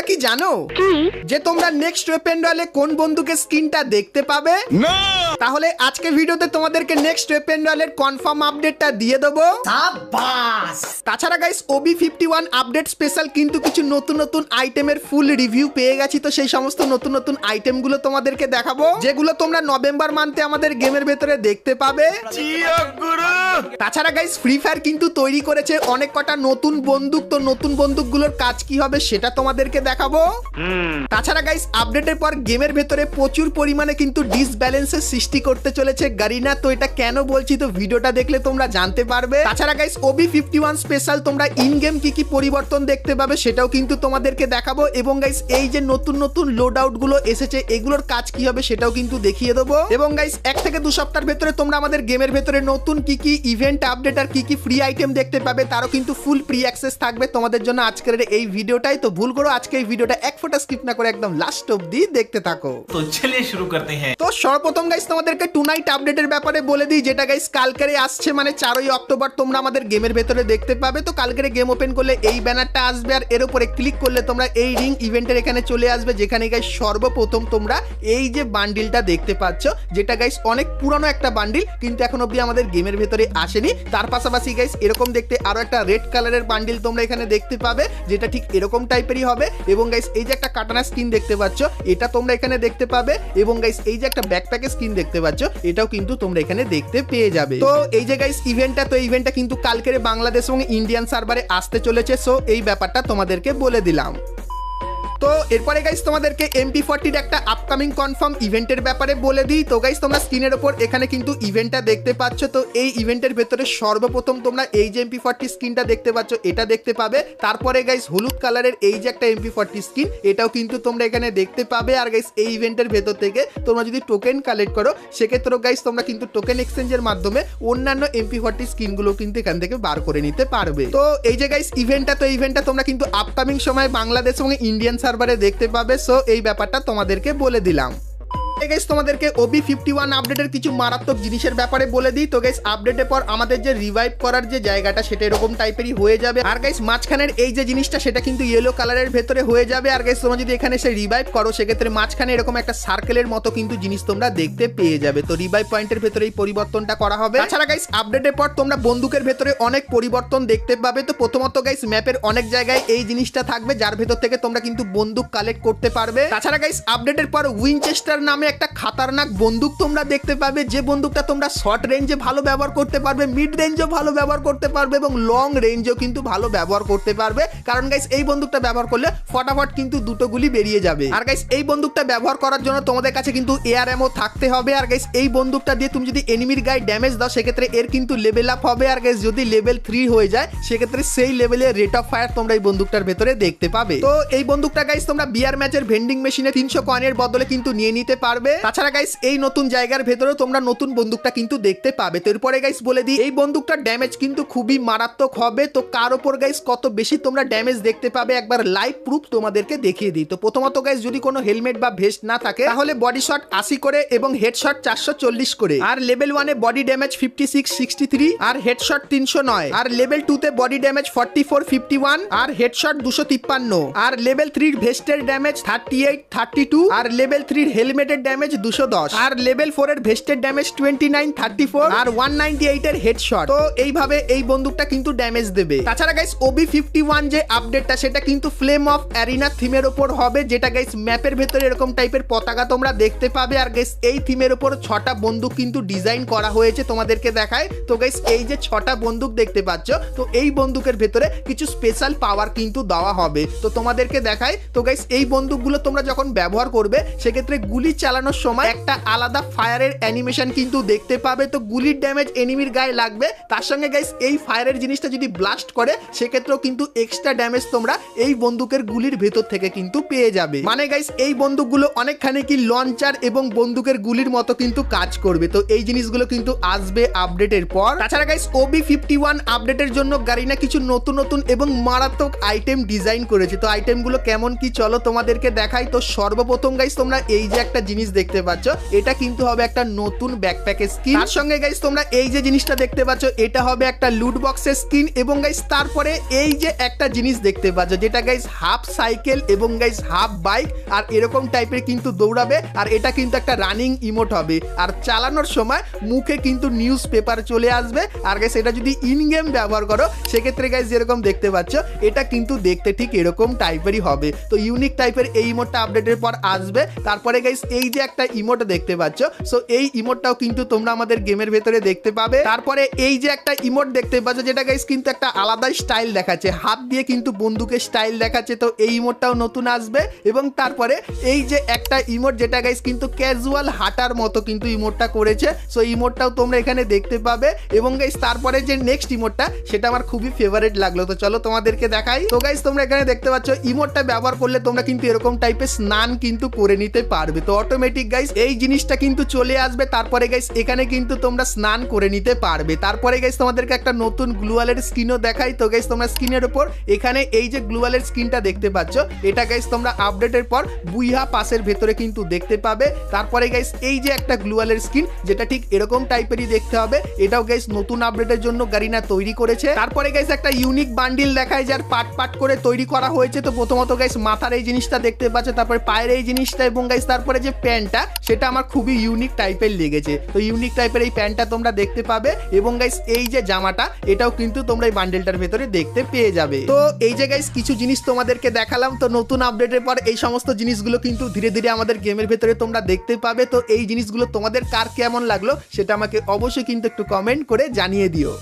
কি জানো যে তোমরা নেক্সট ওয়েপন রয়্যালে কোন বন্দুকের স্কিনটা দেখতে পাবে? না। তাহলে আজকে ভিডিওতে তোমাদেরকে নেক্সট ওয়েপন রয়্যালের কনফার্ম আপডেটটা দিয়ে দেবো। সাবাস। তাছাড়া গাইস OB51 আপডেট স্পেশাল কিন্তু কিছু নতুন নতুন আইটেমের ফুল রিভিউ পেয়ে গেছি, তো সেই সমস্ত নতুন নতুন আইটেমগুলো তোমাদেরকে দেখাবো যেগুলো তোমরা নভেম্বর মান্থে আমাদের গেমের ভেতরে দেখতে পাবে। তাছাড়া গাইস ফ্রি ফায়ার কিন্তু তৈরি করেছে অনেক কটা নতুন বন্দুক, তো নতুন বন্দুকগুলোর কাজ কি হবে সেটা তোমাদেরকে দেখাবো। তাছাড়া গাইস আপডেটের পর গেমের ভেতরে প্রচুর পরিমাণে কিন্তু ডিসব্যালেন্সের সৃষ্টি করতে চলেছে গারিনা, তো এটা কেন বলছি তো ভিডিওটা দেখলে তোমরা জানতে পারবে। তাছাড়া গাইস OB51 স্পেশাল তোমরা ইন গেম কি কি পরিবর্তন দেখতে পাবে সেটাও কিন্তু তোমাদেরকে দেখাবো, এবং গাইস এই যে নতুন নতুন লোড আউট গুলো এসেছে এগুলোর কাজ কি হবে সেটাও কিন্তু দেখিয়ে দেবো। এবং গাইস 1 থেকে 2 সপ্তাহের ভেতরে তোমরা আমাদের গেমের ভেতরে নতুন কি কি ইভেন্ট আপডেট আর কি কি ফ্রি আইটেম দেখতে পাবে তারও কিন্তু ফুল প্রি অ্যাক্সেস থাকবে তোমাদের জন্য আজকের এই ভিডিওটাই। তো ভুল করো আজকে এই ভিডিওটা এক ফোঁটা স্কিপ না করে একদম লাস্ট অবধি দেখতে থাকো। তো চলিয়ে শুরু করতে हैं। তো সর্বপ্রথম গাইস তোমাদেরকে টু নাইট আপডেটের ব্যাপারে বলে দিই, যেটা গাইস কালকেরে আসছে, মানে 4ই অক্টোবর তোমরা আমাদের গেমের ভেতরে দেখতে পাবে। তো কালকেরে গেম ওপেন করলে এই ব্যানারটা আসবে আর এর উপরে ক্লিক করলে তোমরা এই রিং ইভেন্টের এখানে চলে আসবে, যেখানে গাইস সর্বপ্রথম তোমরা এই যে বান্ডিলটা দেখতে পাচ্ছ, যেটা গাইস অনেক পুরনো একটা বান্ডিল কিন্তু এখন অবধি আমাদের গেমের ভেতরে আসেনি। তার পাশাপাশি গাইস এরকম দেখতে আরো একটা রেড কালারের বান্ডিল তোমরা এখানে দেখতে পাবে, যেটা ঠিক এরকম টাইপেরই হবে। এবং গাইস এই যে একটা কাটানা স্কিন দেখতে পাচ্ছ এটা তোমরা এখানে দেখতে পাবে, এবং গাইস এই যে একটা ব্যাকপ্যাকের স্কিন দেখতে পাচ্ছ এটাও কিন্তু তোমরা এখানে দেখতে পেয়ে যাবে। তো এই যে গাইস ইভেন্টটা, তো ইভেন্টটা কিন্তু কালকের বাংলাদেশ এবং ইন্ডিয়ান সার্ভারে আসতে চলেছে, সো এই ব্যাপারটা তোমাদেরকে বলে দিলাম। তো এরপরে গাইস তোমাদেরকে MP40 একটা আপকামিং কনফার্ম ইভেন্টের ব্যাপারে বলে দিই। তো গাইস তোমরা স্ক্রিনের উপর এখানে কিন্তু ইভেন্টটা দেখতে পাচ্ছ, তো এই ইভেন্টের ভেতরে সর্বপ্রথম তোমরা এই যে MP40 স্কিনটা দেখতে পাচ্ছ এটা দেখতে পাবে। তারপরে গাইস হলুদ কালারের এই যে একটা MP40 স্কিন এটাও কিন্তু তোমরা এখানে দেখতে পাবে। আর গাইস এই ইভেন্টের ভেতর থেকে তোমরা যদি টোকেন কালেক্ট করো সেক্ষেত্রেও গাইস তোমরা কিন্তু টোকেন এক্সচেঞ্জের মাধ্যমে অন্যান্য MP40 স্কিনগুলো কিন্তু এখান থেকে বার করে নিতে পারবে। তো এই যে গাইস ইভেন্টটা, তো ইভেন্টটা তোমরা কিন্তু আপকামিং সময় বাংলাদেশ এবং ইন্ডিয়ান সার্ভারে দেখতে পাবে, সো এই ব্যাপারটা তোমাদেরকে বলে দিলাম। গাইস তোমাদেরকে OB51 আপডেটের কিছু মারাত্মক জিনিসের ব্যাপারে বলে দিই। তো গাইস আপডেটের পর আমাদের যে রিভাইভ করার যে জায়গাটা সেটা এরকম টাইপেরই হয়ে যাবে, আর গাইস মাঝখানের এই যে জিনিসটা সেটা কিন্তু ইয়েলো কালারের ভেতরে হয়ে যাবে। আর গাইস তোমরা যদি এখানে এসে রিভাইভ করো সেক্ষেত্রে মাঝখানে এরকম একটা সার্কেলের মতো কিন্তু জিনিস তোমরা দেখতে পেয়ে যাবে। তো রিভাইভ পয়েন্টের ভেতরে এই পরিবর্তনটা করা হবে। তাছাড়া গাইস আপডেটের পর তোমরা বন্দুকের ভেতরে অনেক পরিবর্তন দেখতে পাবে। তো প্রথমত গাইস ম্যাপের অনেক জায়গায় এই জিনিসটা থাকবে যার ভেতর থেকে তোমরা কিন্তু বন্দুক কালেক্ট করতে পারবে। তাছাড়া গাইস আপডেটের পর উইনচেস্টার নামে একটা খাতারনাক বন্দুক তোমরা দেখতে পাবে, যে বন্দুকটা তোমরা শর্ট রেঞ্জে ভালো ব্যবহার করতে পারবে, মিড রেঞ্জেও ভালো ব্যবহার করতে পারবে এবং লং রেঞ্জেও কিন্তু ভালো ব্যবহার করতে পারবে। কারণ গাইস এই বন্দুকটা ব্যবহার করলে ফটাফট কিন্তু দুটো গুলি বেরিয়ে যাবে। আর গাইস এই বন্দুকটা ব্যবহার করার জন্য তোমাদের কাছে কিন্তু এয়ার অ্যামো থাকতে হবে। আর গাইস এই বন্দুকটা দিয়ে তুমি যদি এনিমির গায়ে ড্যামেজ দাও সেক্ষেত্রে এর কিন্তু লেভেল আপ হবে। আর গাইস যদি লেভেল 3 হয়ে যায় সেক্ষেত্রে সেই লেভেলের রেট অফ ফায়ার তোমরা এই বন্দুকটার ভেতরে দেখতে পাবে। তো এই বন্দুকটা গাইস তোমরা বিয়ার ম্যাচের ভেন্ডিং মেশিনে 300 কয়েনের বদলে কিন্তু নিয়ে নিতে পারবে। তাছাড়া গাইস এই নতুন জায়গার ভেতরেও তোমরা নতুন বন্দুকটা কিন্তু দেখতে পাবে। তো এরপরে গাইস বলে দিই এই বন্দুকটার ড্যামেজ কিন্তু খুবই মারাত্মক হবে। তো কার উপর গাইস কত বেশি তোমরা ড্যামেজ দেখতে পাবে একবার লাইভ প্রুফ তোমাদেরকে দেখিয়ে দিই। তো প্রথমত গাইস যদি কোনো হেলমেট বা ভেস্ট না থাকে তাহলে বডি শট 80 করে এবং হেডশট 440 করে, আর লেভেল 1 এ বডি ড্যামেজ 56 63 আর হেডশট 309, আর লেভেল 2 তে বডি ড্যামেজ 44 51 আর হেডশট 253, আর লেভেল 3 এর ভেস্টের ড্যামেজ 38 32, আর লেভেল 3 এর হেলমেটের ড্যামেজ 210, আর লেভেল 4 এর ভেস্টের ড্যামেজ 29 34 আর 198 এর হেডশট। তো এইভাবে এই বন্দুকটা কিন্তু ড্যামেজ দেবে। তাছাড়া গাইস OB51 যে আপডেটটা সেটা কিন্তু ফ্লেম অফ অ্যারিনা থিমের উপর হবে, যেটা গাইস ম্যাপের ভেতরে এরকম টাইপের পতাকা তোমরা দেখতে পাবে। আর গাইস এই থিমের উপর 6টা বন্দুক কিন্তু ডিজাইন করা হয়েছে তোমাদেরকে দেখায়। তো গাইস এই যে 6টা বন্দুক দেখতে পাচ্ছ, তো এই বন্দুকের ভেতরে কিছু স্পেশাল পাওয়ার কিন্তু দেওয়া হবে, তো তোমাদেরকে দেখায়। তো গাইস এই বন্দুকগুলো তোমরা যখন ব্যবহার করবে সেক্ষেত্রে গুলি চালানোর সময় একটা আলাদা ফায়ারের অ্যানিমেশন কিন্তু দেখতে পাবে। তো গুলির ড্যামেজ এনিমির গায়ে লাগবে, তার সঙ্গে গাইস এই ফায়ারের জিনিসটা যদি ব্লাস্ট করে সেক্ষেত্রেও কিন্তু এক্সট্রা ড্যামেজ তোমরা এই বন্দুকের গুলির ভেতর থেকে কিন্তু পেয়ে যাবে। মানে গাইস এই বন্দুকগুলো অনেকখানি কি লঞ্চার এবং বন্দুকের গুলির মতো কিন্তু কাজ করবে। তো এই জিনিসগুলো কিন্তু আসবে আপডেটের পর। তাছাড়া গাইস OB51 আপডেটের জন্য গারিনা কিছু নতুন নতুন এবং মারাত্মক আইটেম ডিজাইন করেছে। তো আইটেমগুলো কেমন কি চলো তোমাদেরকে দেখাই। তো সর্বপ্রথম গাইস তোমরা এই যে একটা জিনিস জিনিস দেখতে পাচ্ছ এটা কিন্তু হবে একটা নতুন ব্যাকপ্যাকের স্কিন। তার সঙ্গে গাইস তোমরা এই যে জিনিসটা দেখতে পাচ্ছ এটা হবে একটা লুট বক্সের স্কিন এবং গাইস তারপরে এই যে একটা জিনিস দেখতে পাচ্ছ যেটা গাইস হাফ সাইকেল এবং গাইস হাফ বাইক আর এরকম টাইপের কিন্তু দৌড়াবে আর এটা কিন্তু একটা রানিং ইমোট হবে আর চালানোর সময় মুখে কিন্তু নিউজ পেপার চলে আসবে আর গাইস এটা যদি ইন গেম ব্যবহার করো সেক্ষেত্রে গাইস যেরকম দেখতে পাচ্ছ এটা কিন্তু দেখতে ঠিক এরকম টাইপেরই হবে। তো ইউনিক টাইপের এই ইমোটটা আপডেটের পর আসবে। তারপরে গাইস এই যে একটা ইমোট দেখতে পাচ্ছ সো এই ইমোটটাও কিন্তু তোমরা আমাদের গেমের ভেতরে দেখতে পাবে। তারপরে এই যে একটা ইমোট দেখতে পাচ্ছ যেটা গাইস কিন্তু একটা আলাদা স্টাইল দেখাচ্ছে, হাত দিয়ে কিন্তু বন্দুকের স্টাইল দেখাচ্ছে, তো এই ইমোটটাও নতুন আসবে। এবং তারপরে এই যে একটা ইমোট যেটা গাইস কিন্তু ক্যাজুয়াল হাঁটার মতো কিন্তু ইমোটটা করেছে, সো ইমোটটাও তোমরা এখানে দেখতে পাবে। এবং গাইস তারপরে যে নেক্সট ইমোটটা সেটা আমার খুবই ফেভারিট লাগলো, তো চলো তোমাদেরকে দেখাই। তো গাইস তোমরা এখানে দেখতে পাচ্ছ ইমোটটা ব্যবহার করলে তোমরা কিন্তু এরকম টাইপের স্নান কিন্তু করে নিতে পারবে, তো অটোমেটিক গাইস এই জিনিসটা কিন্তু চলে আসবে। তারপরে গাইস এখানে কিন্তু তোমরা স্নান করে নিতে পারবে। তারপরে গাইস তোমাদেরকে একটা নতুন গ্লুয়ালের স্কিনও দেখাই। তো গাইস তোমরা স্ক্রিনের উপর এখানে এই যে গ্লুয়ালের স্কিনটা দেখতে পাচ্ছ এটা গাইস তোমরা আপডেটের পর বুইহা পাসের ভেতরে কিন্তু দেখতে পাবে। তারপরে গাইস এই যে একটা গ্লুয়ালের স্কিন যেটা ঠিক এরকম টাইপেরই দেখতে হবে, এটাও গাইস নতুন আপডেটের জন্য গারিনা তৈরি করেছে। তারপরে গাইস একটা ইউনিক বান্ডিল দেখায় যার পার্ট পার্ট করে তৈরি করা হয়েছে। তো প্রথমত গাইস মাথার এই জিনিসটা দেখতে পাচ্ছ, তারপরে পায়ের এই জিনিসটা এবং গাইস তারপরে যে প্যান্টটা সেটা আমার খুবই ইউনিক টাইপের লেগেছে, তো ইউনিক টাইপের এই প্যান্টটা তোমরা দেখতে পাবে। এবং গাইস এই যে জামাটা এটাও কিন্তু তোমরা এই বান্ডেলটার ভেতরে দেখতে পেয়ে যাবে। তো এই যে গাইস কিছু জিনিস তোমাদেরকে দেখালাম, তো নতুন আপডেটের পর এই সমস্ত জিনিসগুলো কিন্তু ধীরে ধীরে আমাদের গেমের ভেতরে তোমরা দেখতে পাবে। তো এই জিনিসগুলো তোমাদের কার কেমন লাগলো সেটা আমাকে অবশ্যই কিন্তু একটু কমেন্ট করে জানিয়ে দিও।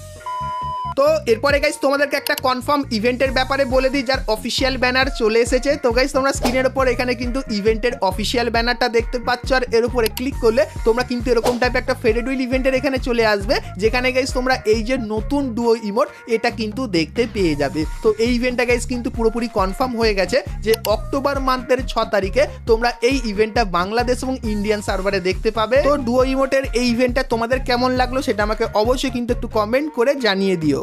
তো এরপরে গাইস তোমাদেরকে একটা কনফার্ম ইভেন্টের ব্যাপারে বলে দিই যার অফিসিয়াল ব্যানার চলে এসেছে। তো গাইস তোমরা স্ক্রিনের উপর এখানে কিন্তু ইভেন্টের অফিসিয়াল ব্যানারটা দেখতে পাচ্ছ আর এর উপরে ক্লিক করলে তোমরা কিন্তু এরকম টাইপের একটা ফেডেড উইল ইভেন্টের এখানে চলে আসবে যেখানে গাইস তোমরা এই যে নতুন ডুও ইমোট এটা কিন্তু দেখতে পেয়ে যাবে। তো এই ইভেন্টটা গাইস কিন্তু পুরোপুরি কনফার্ম হয়ে গেছে যে অক্টোবর মান্থের 6 তারিখে তোমরা এই ইভেন্টটা বাংলাদেশ এবং ইন্ডিয়ান সার্ভারে দেখতে পাবে। তো ডুও ইমোটের এই ইভেন্টটা তোমাদের কেমন লাগলো সেটা আমাকে অবশ্যই কিন্তু একটু কমেন্ট করে জানিয়ে দিও।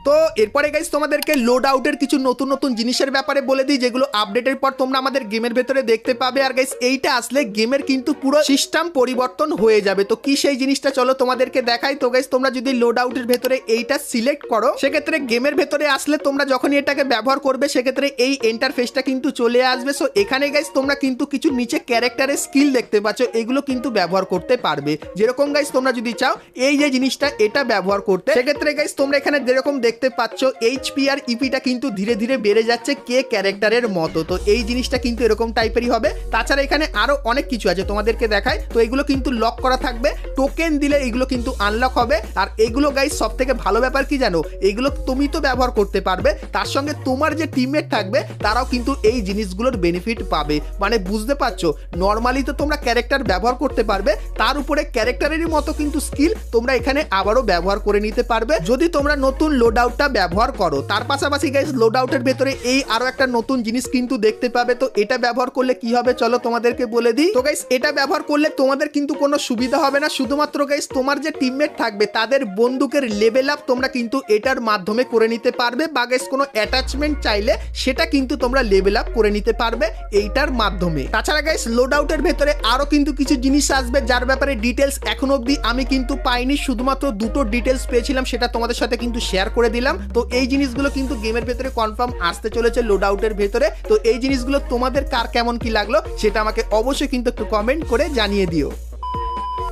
তো এরপরে গাইস তোমাদেরকে লোড আউটের কিছু নতুন নতুন জিনিসের ব্যাপারে বলে দিই যেগুলো আপডেটের পর তোমরা আমাদের গেমের ভেতরে দেখতে পাবে। আর গাইস এইটা আসলে গেমের কিন্তু পুরো সিস্টেম পরিবর্তন হয়ে যাবে। তো কি সেই জিনিসটা চলো তোমাদেরকে দেখাই। তো গাইস তোমরা যদি লোড আউটের ভেতরে এইটা সিলেক্ট করো সেক্ষেত্রে গেমের ভেতরে আসলে তোমরা যখনই এটাকে ব্যবহার করবে সেক্ষেত্রে এই ইন্টারফেসটা কিন্তু চলে আসবে। সো এখানে গাইস তোমরা কিন্তু কিছু নিচে ক্যারেক্টারের স্কিল দেখতে পাচ্ছ, এগুলো কিন্তু ব্যবহার করতে পারবে। যেরকম গাইস তোমরা যদি চাও এই যে জিনিসটা এটা ব্যবহার করতে সেক্ষেত্রে গাইস তোমরা এখানে যেরকম দেখতে পাচ্ছ এইচপি আর ইপিটা কিন্তু ধীরে ধীরে বেড়ে যাচ্ছে কে ক্যারেক্টারের মতো। তো এই জিনিসটা কিন্তু এরকম টাইপেরই হবে। তাছাড়া এখানে আরো অনেক কিছু আছে তোমাদেরকে দেখাই। তো এগুলো কিন্তু লক করা থাকবে, টোকেন দিলে এগুলো কিন্তু আনলক হবে। আর এগুলো গাইস সব থেকে ভালো ব্যাপার কি জানো, এগুলো তুমি তো ব্যবহার করতে পারবে, তার সঙ্গে তোমার যে টিমমেট থাকবে তারাও কিন্তু এই জিনিসগুলোর বেনিফিট পাবে। মানে বুঝতে পারছো, নর্মালি তো তোমরা ক্যারেক্টার ব্যবহার করতে পারবে, তার উপরে ক্যারেক্টারেরই মতো কিন্তু স্কিল তোমরা এখানে আবারও ব্যবহার করে নিতে পারবে যদি তোমরা নতুন লোড আউটটা ব্যবহার করো। তার পাশাপাশি গাইস লোড আউটের ভেতরে এই আরো একটা নতুন জিনিস কিন্তু দেখতে পাবে। তো এটা ব্যবহার করলে কি হবে চলো তোমাদেরকে বলে দিই। তো গাইস এটা ব্যবহার করলে তোমাদের কিন্তু কোনো সুবিধা হবে না, শুধুমাত্র গাইস তোমার যে টিমমেট থাকবে তাদের বন্দুকের লেভেল আপ তোমরা কিন্তু এটার মাধ্যমে করে নিতে পারবে, বা গাইস কোনো অ্যাটাচমেন্ট চাইলে সেটা কিন্তু তোমরা লেভেল আপ করে নিতে পারবে এইটার মাধ্যমে। তাছাড়া গাইস লোড আউটের ভেতরে আরো কিন্তু কিছু জিনিস আসবে যার ব্যাপারে ডিটেলস এখন অবধি আমি কিন্তু পাইনি, শুধুমাত্র দুটো ডিটেলস পেয়েছিলাম সেটা তোমাদের সাথে কিন্তু শেয়ার করে দিলাম। তো এই জিনিসগুলো কিন্তু গেমের ভেতরে কনফার্ম আসতে চলেছে লোড আউটের ভেতরে। তো এই জিনিসগুলো তোমাদের কার কেমন কি লাগলো সেটা আমাকে অবশ্যই কিন্তু একটু কমেন্ট করে জানিয়ে দিও।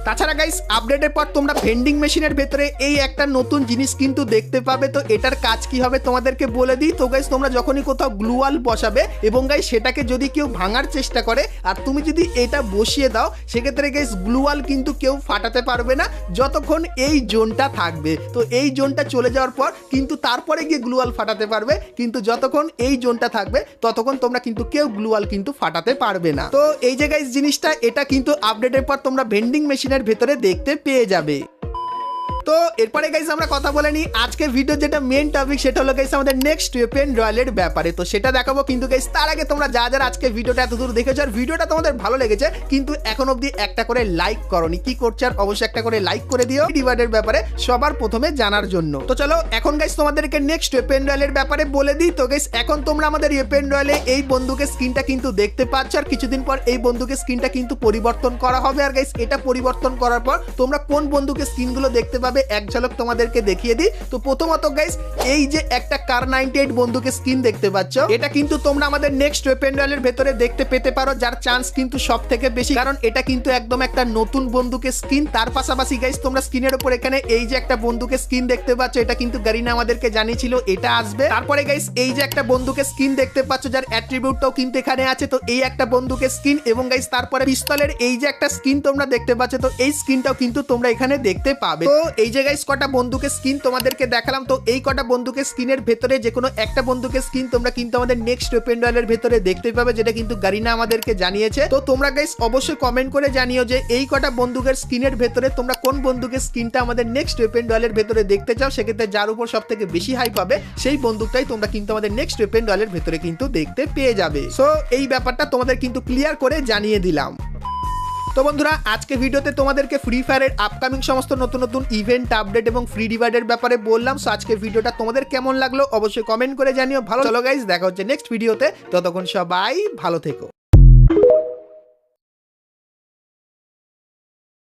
তাছাড়া গাইস আপডেটের পর তোমরা ভেন্ডিং মেশিনের ভেতরে এই একটা নতুন জিনিস কিন্তু দেখতে পাবে। তো এটার কাজ কি হবে তোমাদেরকে বলে দিই। তো গাইস তোমরা যখনই কোথাও গ্লুয়াল বসাবে এবং গাইস সেটাকে যদি কেউ ভাঙার চেষ্টা করে আর তুমি যদি এটা বসিয়ে দাও সেক্ষেত্রে গাইস গ্লুয়াল কিন্তু কেউ ফাটাতে পারবে না যতক্ষণ এই জোনটা থাকবে। তো এই জোনটা চলে যাওয়ার পর কিন্তু তারপরে গিয়ে গ্লুয়াল ফাটাতে পারবে, কিন্তু যতক্ষণ এই জোনটা থাকবে ততক্ষণ তোমরা কিন্তু কেউ গ্লুয়াল কিন্তু ফাটাতে পারবে না। তো এই যে গাইস জিনিসটা এটা কিন্তু আপডেটের পর তোমরা ভেন্ডিং মেশিনের ভেতরে দেখতে পেয়ে যাবে। তো এরপরে গাইস আমরা কথা বলে নিই আজকে ভিডিও যেটা মেন টপিক সেটা হলো গাইস আমাদের নেক্সট ওয়েপেন রয়্যালের ব্যাপারে। তো সেটা দেখাবো, কিন্তু গাইস তার আগে তোমরা যারা আজকে ভিডিওটা এতদূর দেখেছো আর ভিডিওটা তোমাদের ভালো লেগেছে কিন্তু এখন অবধি একটা করে লাইক করনি, কি করছো? আর অবশ্যই একটা করে লাইক করে দিও ডিভাইডের ব্যাপারে সবার প্রথমে জানার জন্য। তো চলো এখন গাইস তোমাদেরকে নেক্সট ওয়েপেন রয়্যালের ব্যাপারে বলে দিই। তো গাইস এখন তোমরা আমাদের ওয়েপেন রয়্যালে এই বন্দুকের স্কিনটা কিন্তু দেখতে পাচ্ছ, আর কিছুদিন পর এই বন্দুকের স্কিনটা কিন্তু পরিবর্তন করা হবে। আর গাইস এটা পরিবর্তন করার পর তোমরা কোন বন্দুকের স্কিনগুলো দেখতে পাবে এক ঝলক তোমাদেরকে দেখিয়ে দিই। তো প্রথমত গাইস এই যে একটা কার 98 বন্দুকের স্কিন দেখতে পাচ্ছ, এটা কিন্তু তোমরা আমাদের নেক্সট ওয়েপেন রয়্যালের ভেতরে দেখতে পেতে পারো, যার চান্স কিন্তু সব থেকে বেশি, কারণ এটা কিন্তু একদম একটা নতুন বন্দুকের স্কিন। তার পাশাপাশি গাইস তোমরা স্ক্রিনের উপর এখানে এই যে একটা বন্দুকের স্কিন দেখতে পাচ্ছ, এটা কিন্তু গারিনা আমাদেরকে জানিয়েছিল এটা আসবে। তারপরে গাইস এই যে একটা বন্দুকের স্কিন দেখতে পাচ্ছ যার অ্যাট্রিবিউটটাও কিন্তু এখানে আছে, তো এই একটা বন্দুকের স্কিন। এবং গাইস তারপরে পিস্তলের এই যে একটা স্কিন তোমরা দেখতে পাচ্ছ, তো এই স্কিনটাও কিন্তু তোমরা এখানে দেখতে পাবে। তো এই যে গাইস কটা বন্দুকের স্কিন তোমাদেরকে দেখালাম, তো এই কটা বন্দুকের স্কিনের ভেতরে যে কোনো একটা বন্দুকের স্কিন তোমরা কিন্তু আমাদের নেক্সট ওয়েপেন রয়্যালের ভেতরে দেখতে পাবে, যেটা কিন্তু গারিনা আমাদেরকে জানিয়েছে। তো তোমরা গাইস অবশ্যই কমেন্ট করে জানিও যে এই কটা বন্দুকের স্কিনের ভেতরে তোমরা কোন বন্দুকের স্কিনটা আমাদের নেক্সট ওয়েপেন রয়্যালের ভেতরে দেখতে চাও। সেক্ষেত্রে যার উপর সব থেকে বেশি হাই পাবে সেই বন্দুকটাই তোমরা কিন্তু আমাদের নেক্সট ওয়েপেন রয়্যালের ভেতরে কিন্তু দেখতে পেয়ে যাবে। সো এই ব্যাপারটা তোমাদের কিন্তু ক্লিয়ার করে জানিয়ে দিলাম। তো বন্ধুরা আজকে ভিডিওতে তোমাদেরকে ফ্রি ফায়ারের আপকামিং সমস্ত নতুন নতুন ইভেন্ট আপডেট এবং ফ্রি ডিভাইডের ব্যাপারে বললাম। সো আজকে ভিডিওটা তোমাদের কেমন লাগলো অবশ্যই কমেন্ট করে জানিও। ভালো চলো গাইস, দেখা হচ্ছে নেক্সট ভিডিওতে, ততক্ষণ সবাই ভালো থেকো।